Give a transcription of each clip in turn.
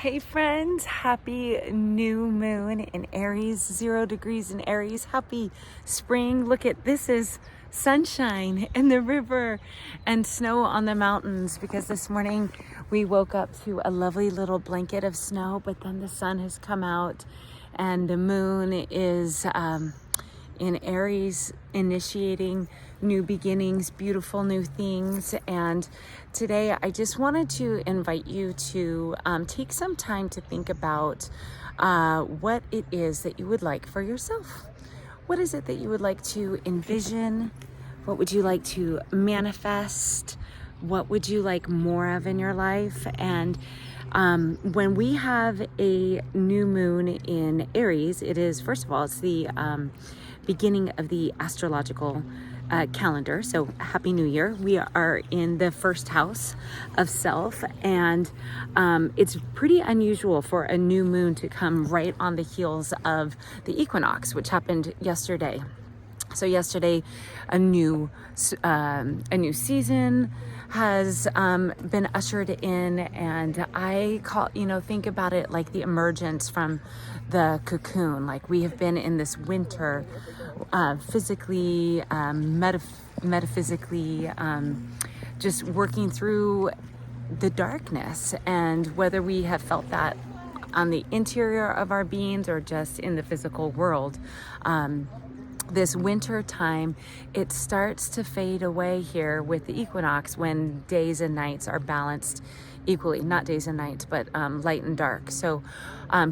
Hey friends, happy new moon in Aries, 0 degrees in Aries. Happy spring. Look at this is sunshine in the river and snow on the mountains because this morning we woke up to a lovely little blanket of snow, but then the sun has come out and the moon is in Aries, initiating new beginnings, beautiful new things. And today I just wanted to invite you to take some time to think about what it is that you would like for yourself. What is it that you would like to envision? What would you like to manifest? What would you like more of in your life? And when we have a new moon in Aries, it is, first of all, it's the beginning of the astrological calendar. So happy new year. We are in the first house of self, and it's pretty unusual for a new moon to come right on the heels of the equinox, which happened yesterday. So yesterday, a new season has been ushered in, and I think about it like the emergence from the cocoon. Like we have been in this winter, physically, metaphysically, just working through the darkness, and whether we have felt that on the interior of our beings or just in the physical world. This winter time, it starts to fade away here with the equinox when days and nights are balanced equally, not days and nights, but light and dark. So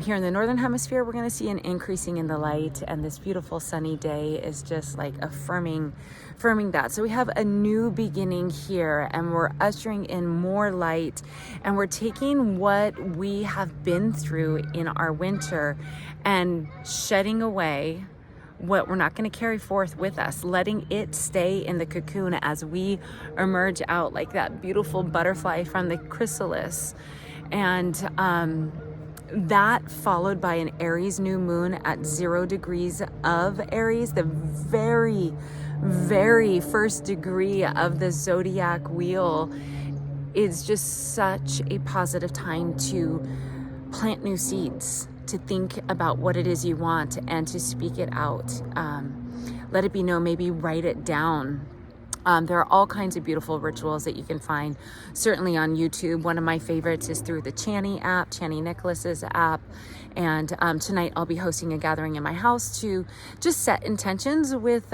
here in the northern hemisphere, we're going to see an increasing in the light, and this beautiful sunny day is just like affirming that. So we have a new beginning here, and we're ushering in more light, and we're taking what we have been through in our winter and shedding away what we're not going to carry forth with us, letting it stay in the cocoon as we emerge out like that beautiful butterfly from the chrysalis. And that followed by an Aries new moon at 0 degrees of Aries, the very, very first degree of the zodiac wheel, is just such a positive time to plant new seeds, to think about what it is you want and to speak it out. Let it be known, maybe write it down. There are all kinds of beautiful rituals that you can find, certainly on YouTube. One of my favorites is through the Chani Nicholas's app. And tonight I'll be hosting a gathering in my house to just set intentions with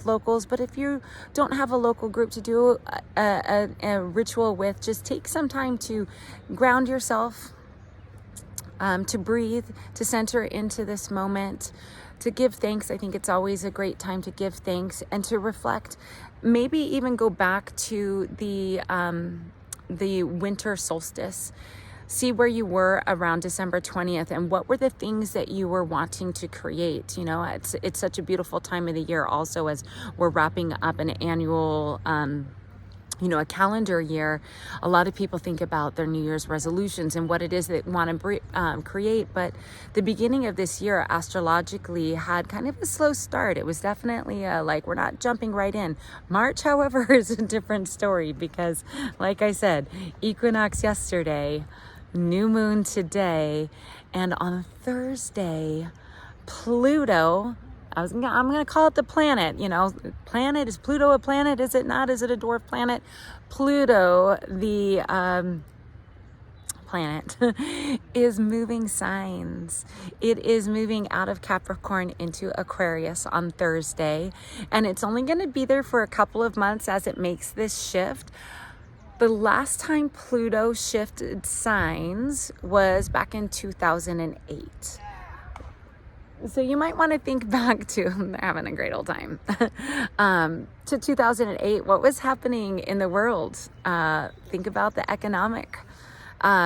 locals. But if you don't have a local group to do a ritual with, just take some time to ground yourself, to breathe, to center into this moment, to give thanks. I think it's always a great time to give thanks and to reflect, maybe even go back to the winter solstice. See where you were around December 20th and what were the things that you were wanting to create. You know, it's such a beautiful time of the year also, as we're wrapping up an annual a calendar year. A lot of people think about their New Year's resolutions and what it is they want to create, but the beginning of this year astrologically had kind of a slow start. It was definitely like we're not jumping right in. March, however, is a different story because, like I said, equinox yesterday, new moon today, and on Thursday, Pluto, I'm going to call it the planet. Planet, is Pluto a planet? Is it not? Is it a dwarf planet? Pluto, the planet, is moving signs. It is moving out of Capricorn into Aquarius on Thursday. And it's only going to be there for a couple of months as it makes this shift. The last time Pluto shifted signs was back in 2008. So you might want to think back to, they're having a great old time, to 2008. What was happening in the world? Think about the economic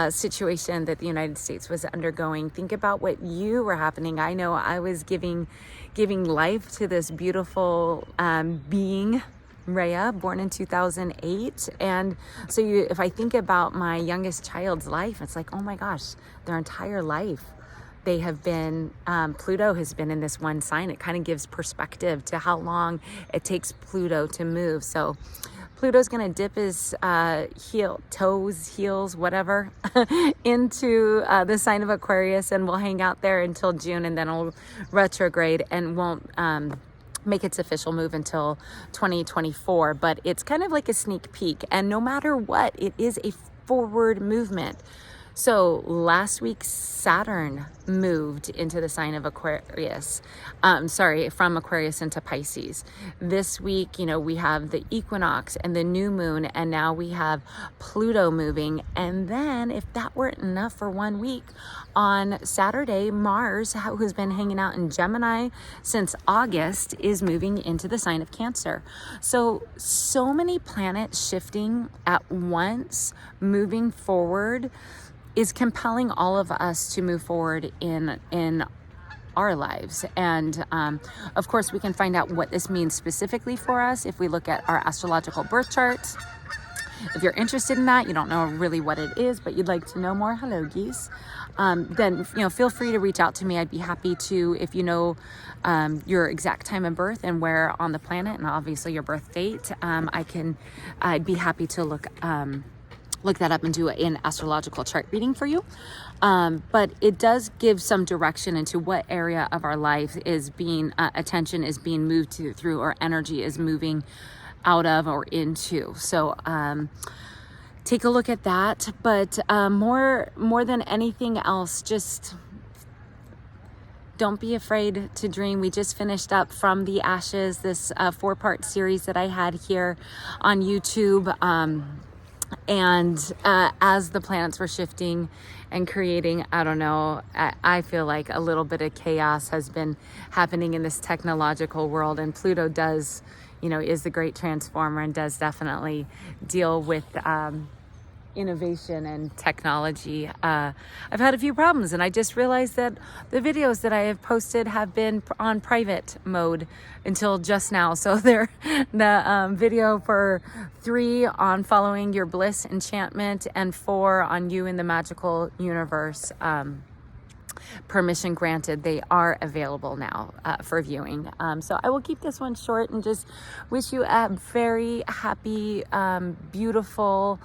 situation that the United States was undergoing. Think about what you were happening. I know I was giving life to this beautiful being, Rhea, born in 2008. And so if I think about my youngest child's life, it's like, oh my gosh, their entire life they have been, Pluto has been in this one sign. It kind of gives perspective to how long it takes Pluto to move. So Pluto's going to dip his heels, whatever, into the sign of Aquarius, and will hang out there until June, and then it'll retrograde and won't make its official move until 2024. But it's kind of like a sneak peek, and no matter what, it is a forward movement. So last week, Saturn moved into the sign of Aquarius, from Aquarius into Pisces. This week, we have the equinox and the new moon, and now we have Pluto moving. And then if that weren't enough for 1 week, on Saturday, Mars, who's been hanging out in Gemini since August, is moving into the sign of Cancer. So many planets shifting at once, moving forward, is compelling all of us to move forward in our lives. And of course, we can find out what this means specifically for us if we look at our astrological birth charts. If you're interested in that, you don't know really what it is, but you'd like to know more, hello geese, then feel free to reach out to me. I'd be happy to, if you know your exact time of birth and where on the planet, and obviously your birth date, I'd be happy to look that up and do an astrological chart reading for you. But it does give some direction into what area of our life is being, attention is being moved through, or energy is moving out of or into. So take a look at that. But more than anything else, just don't be afraid to dream. We just finished up From the Ashes, this 4-part series that I had here on YouTube. And as the planets were shifting and creating, I feel like a little bit of chaos has been happening in this technological world. And Pluto does, is the great transformer, and does definitely deal with innovation and technology. I've had a few problems, and I just realized that the videos that I have posted have been on private mode until just now. So the video for 3 on following your bliss enchantment, and 4 on you in the magical universe, permission granted, they are available now for viewing. So I will keep this one short and just wish you a very happy, beautiful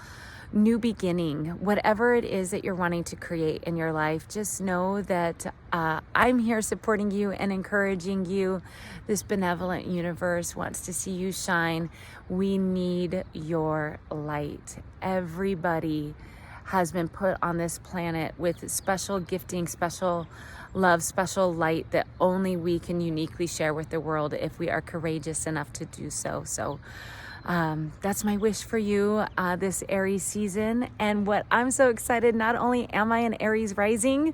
new beginning. Whatever it is that you're wanting to create in your life, just know that I'm here supporting you and encouraging you. This benevolent universe wants to see you shine. We need your light. Everybody has been put on this planet with special gifting, special love, special light that only we can uniquely share with the world if we are courageous enough to do so. So that's my wish for you this Aries season. And what I'm so excited, not only am I an Aries rising,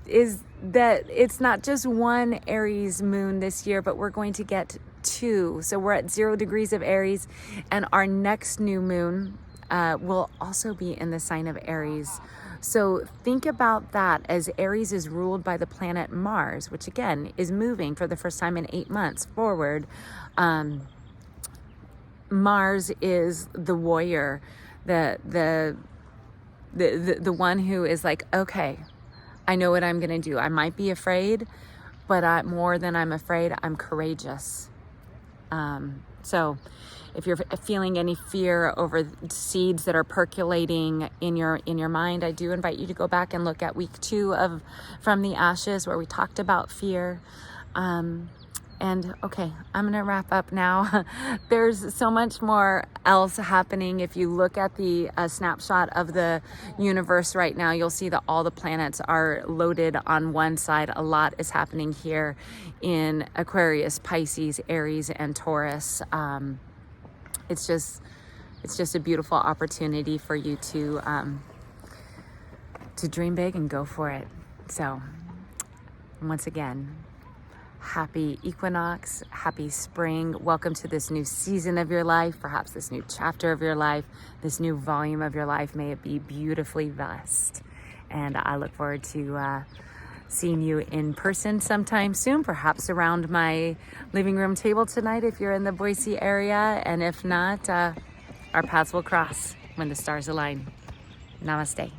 is that it's not just one Aries moon this year, but we're going to get 2. So we're at 0 degrees of Aries, and our next new moon will also be in the sign of Aries. So think about that, as Aries is ruled by the planet Mars, which again is moving for the first time in 8 months forward. Mars is the warrior, the one who is like, okay, I know what I'm going to do. I might be afraid, but more than I'm afraid, I'm courageous. So if you're feeling any fear over seeds that are percolating in your mind, I do invite you to go back and look at week 2 of From the Ashes, where we talked about fear. And okay, I'm gonna wrap up now. There's so much more else happening. If you look at the snapshot of the universe right now, you'll see that all the planets are loaded on one side. A lot is happening here in Aquarius, Pisces, Aries, and Taurus. It's just a beautiful opportunity for you to dream big and go for it. So once again, happy equinox, happy spring. Welcome to this new season of your life, perhaps this new chapter of your life, this new volume of your life. May it be beautifully blessed. And I look forward to seeing you in person sometime soon, perhaps around my living room table tonight if you're in the Boise area. And if not, our paths will cross when the stars align. Namaste.